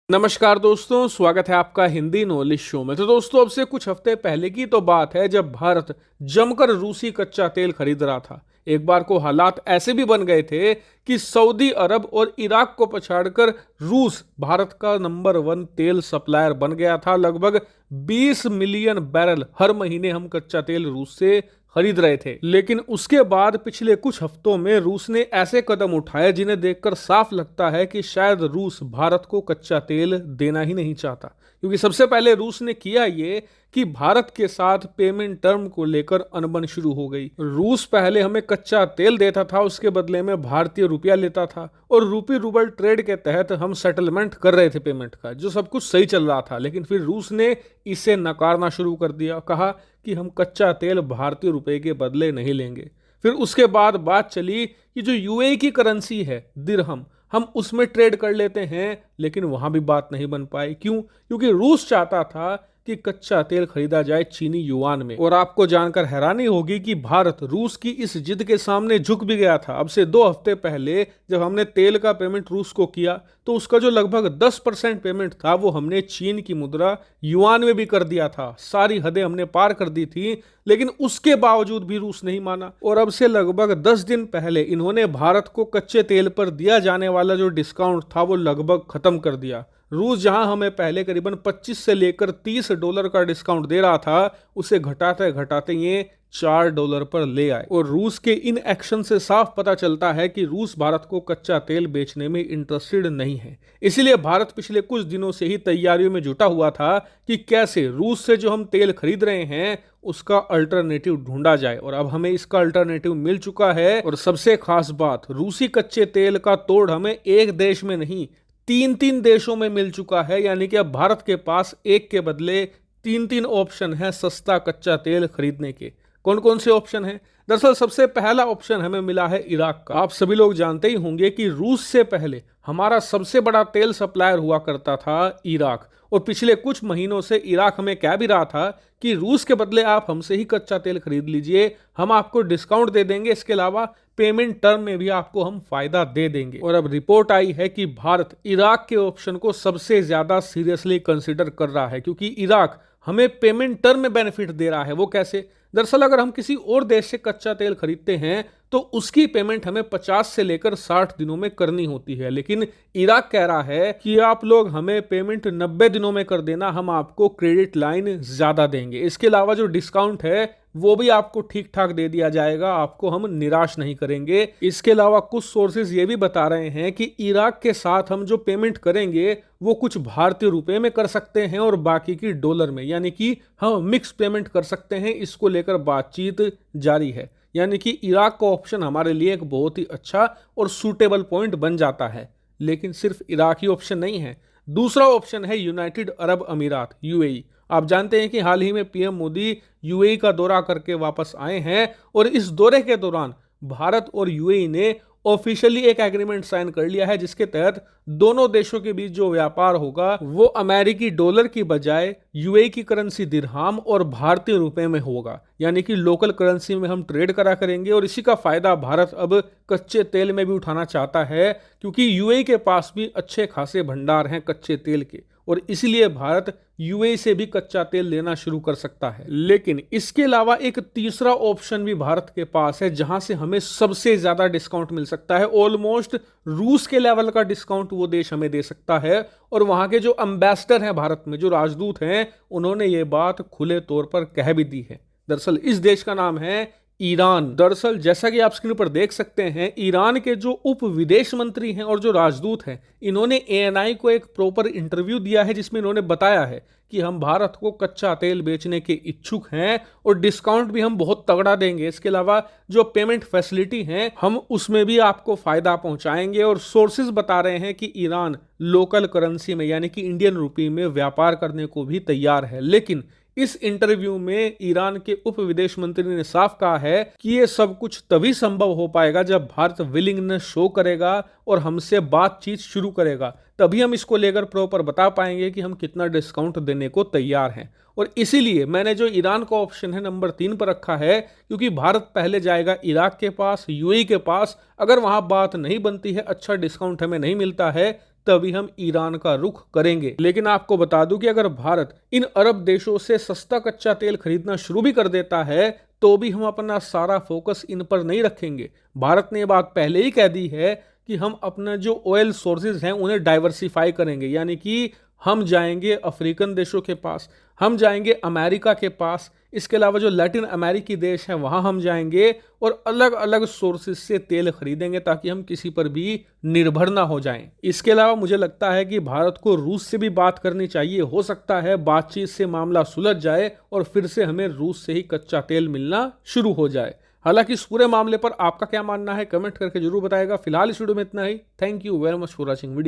नमस्कार दोस्तों, स्वागत है आपका हिंदी नॉलेज शो में। तो दोस्तों, अब से कुछ हफ्ते पहले की तो बात है जब भारत जमकर रूसी कच्चा तेल खरीद रहा था। एक बार को हालात ऐसे भी बन गए थे कि सऊदी अरब और इराक को पछाड़कर रूस भारत का नंबर 1 तेल सप्लायर बन गया था। लगभग 20 मिलियन बैरल हर महीने हम कच्चा तेल रूस से खरीद रहे थे। लेकिन उसके बाद पिछले कुछ हफ्तों में रूस ने ऐसे कदम उठाए जिन्हें देखकर साफ लगता है कि शायद रूस भारत को कच्चा तेल देना ही नहीं चाहता। क्योंकि सबसे पहले रूस ने किया ये कि भारत के साथ पेमेंट टर्म को लेकर अनबन शुरू हो गई। रूस पहले हमें कच्चा तेल देता था, उसके बदले में भारतीय रुपया लेता था और रूपी रूबल ट्रेड के तहत हम सेटलमेंट कर रहे थे पेमेंट का, जो सब कुछ सही चल रहा था। लेकिन फिर रूस ने इसे नकारना शुरू कर दिया, कहा कि हम कच्चा तेल भारतीय रुपए के बदले नहीं लेंगे। फिर उसके बाद बात चली कि जो यूएई की करेंसी है दिरहम, हम उसमें ट्रेड कर लेते हैं। लेकिन वहां भी बात नहीं बन पाई। क्यों? क्योंकि रूस चाहता था कि कच्चा तेल खरीदा जाए चीनी युआन में। और आपको जानकर हैरानी होगी कि भारत रूस की इस जिद के सामने झुक भी गया था। अब से 2 हफ्ते पहले जब हमने तेल का पेमेंट रूस को किया तो उसका जो लगभग 10% पेमेंट था वो हमने चीन की मुद्रा युआन में भी कर दिया था। सारी हदें हमने पार कर दी थी, लेकिन उसके बावजूद भी रूस नहीं माना। और अब से लगभग 10 दिन पहले इन्होंने भारत को कच्चे तेल पर दिया जाने वाला जो डिस्काउंट था वो लगभग खत्म कर दिया। रूस जहां हमें पहले करीबन 25 से लेकर $30 का डिस्काउंट दे रहा था, उसे घटाते घटाते ये $4 पर ले आए। और रूस के इन एक्शन से साफ पता चलता है कि रूस भारत को कच्चा तेल बेचने में इंटरेस्टेड नहीं है। इसीलिए भारत पिछले कुछ दिनों से ही तैयारियों में जुटा हुआ था कि कैसे रूस से जो हम तेल खरीद रहे हैं उसका अल्टरनेटिव ढूंढा जाए। और अब हमें इसका अल्टरनेटिव मिल चुका है। और सबसे खास बात, रूसी कच्चे तेल का तोड़ हमें एक देश में नहीं 3 देशों में मिल चुका है। यानी कि अब भारत के पास एक के बदले 3 ऑप्शन है सस्ता कच्चा तेल खरीदने के। कौन कौन से ऑप्शन हैं? दरअसल सबसे पहला ऑप्शन हमें मिला है इराक का। आप सभी लोग जानते ही होंगे कि रूस से पहले हमारा सबसे बड़ा तेल सप्लायर हुआ करता था इराक। और पिछले कुछ महीनों से इराक हमें कह भी रहा था कि रूस के बदले आप हमसे ही कच्चा तेल खरीद लीजिए, हम आपको डिस्काउंट दे देंगे, इसके अलावा पेमेंट टर्म में भी आपको हम फायदा दे देंगे। और अब रिपोर्ट आई है कि भारत इराक के ऑप्शन को सबसे ज्यादा सीरियसली कंसिडर कर रहा है, क्योंकि इराक हमें पेमेंट टर्म में बेनिफिट दे रहा है। वो कैसे? दरअसल अगर हम किसी और देश से कच्चा तेल खरीदते हैं तो उसकी पेमेंट हमें 50 से लेकर 60 दिनों में करनी होती है। लेकिन इराक कह रहा है कि आप लोग हमें पेमेंट 90 दिनों में कर देना, हम आपको क्रेडिट लाइन ज्यादा देंगे। इसके अलावा जो डिस्काउंट है वो भी आपको ठीक ठाक दे दिया जाएगा, आपको हम निराश नहीं करेंगे। इसके अलावा कुछ सोर्सेज ये भी बता रहे हैं कि इराक के साथ हम जो पेमेंट करेंगे वो कुछ भारतीय रुपए में कर सकते हैं और बाकी की डॉलर में, यानी कि हम मिक्स पेमेंट कर सकते हैं। इसको लेकर बातचीत जारी है। यानी कि इराक का ऑप्शन हमारे लिए एक बहुत ही अच्छा और सूटेबल पॉइंट बन जाता है। लेकिन सिर्फ इराक ही ऑप्शन नहीं है। दूसरा ऑप्शन है यूनाइटेड अरब अमीरात, यूएई। आप जानते हैं कि हाल ही में पीएम मोदी यूएई का दौरा करके वापस आए हैं और इस दौरे के दौरान भारत और यूएई ने ऑफिशियली एक एग्रीमेंट साइन कर लिया है, जिसके तहत दोनों देशों के बीच जो व्यापार होगा वो अमेरिकी डॉलर की बजाय यूएई की करेंसी दिरहाम और भारतीय रुपए में होगा। यानी कि लोकल करेंसी में हम ट्रेड करा करेंगे। और इसी का फायदा भारत अब कच्चे तेल में भी उठाना चाहता है, क्योंकि यूएई के पास भी अच्छे खासे भंडार हैं कच्चे तेल के, और इसलिए भारत यूएई से भी कच्चा तेल लेना शुरू कर सकता है। लेकिन इसके अलावा एक तीसरा ऑप्शन भी भारत के पास है, जहां से हमें सबसे ज्यादा डिस्काउंट मिल सकता है। ऑलमोस्ट रूस के लेवल का डिस्काउंट वो देश हमें दे सकता है। और वहां के जो एम्बेसडर हैं भारत में, जो राजदूत हैं, उन्होंने ये बात खुले तौर पर कह भी दी है। दरअसल इस देश का नाम है ईरान। दरअसल जैसा कि आप स्क्रीन पर देख सकते हैं, ईरान के जो उप विदेश मंत्री हैं और जो राजदूत हैं, इन्होंने एएनआई को एक प्रॉपर इंटरव्यू दिया है, जिसमें इन्होंने बताया है कि हम भारत को कच्चा तेल बेचने के इच्छुक हैं और डिस्काउंट भी हम बहुत तगड़ा देंगे। इसके अलावा जो पेमेंट फैसिलिटी है हम उसमें भी आपको फायदा पहुंचाएंगे। और सोर्सेज बता रहे हैं कि ईरान लोकल करेंसी में यानी कि इंडियन रुपी में व्यापार करने को भी तैयार है। लेकिन इस इंटरव्यू में ईरान के उप विदेश मंत्री ने साफ कहा है कि ये सब कुछ तभी संभव हो पाएगा जब भारत विलिंगनेस शो करेगा और हमसे बातचीत शुरू करेगा। तभी हम इसको लेकर प्रॉपर बता पाएंगे कि हम कितना डिस्काउंट देने को तैयार हैं। और इसीलिए मैंने जो ईरान का ऑप्शन है नंबर 3 पर रखा है, क्योंकि भारत पहले जाएगा इराक के पास, यूएई के पास। अगर वहां बात नहीं बनती है, अच्छा डिस्काउंट हमें नहीं मिलता है, तभी हम ईरान का रुख करेंगे। लेकिन आपको बता दूं कि अगर भारत इन अरब देशों से सस्ता कच्चा तेल खरीदना शुरू भी कर देता है तो भी हम अपना सारा फोकस इन पर नहीं रखेंगे। भारत ने ये बात पहले ही कह दी है कि हम अपने जो ऑयल सोर्सेज हैं उन्हें डाइवर्सिफाई करेंगे, यानी कि हम जाएंगे अफ्रीकन देशों के पास, हम जाएंगे अमेरिका के पास, इसके अलावा जो लैटिन अमेरिकी देश हैं वहां हम जाएंगे और अलग अलग सोर्सेज से तेल खरीदेंगे ताकि हम किसी पर भी निर्भर ना हो जाएं। इसके अलावा मुझे लगता है कि भारत को रूस से भी बात करनी चाहिए। हो सकता है बातचीत से मामला सुलझ जाए और फिर से हमें रूस से ही कच्चा तेल मिलना शुरू हो जाए। हालांकि इस पूरे मामले पर आपका क्या मानना है कमेंट करके जरूर बताएगा। फिलहाल इस वीडियो में इतना ही। Thank you very much for watching video.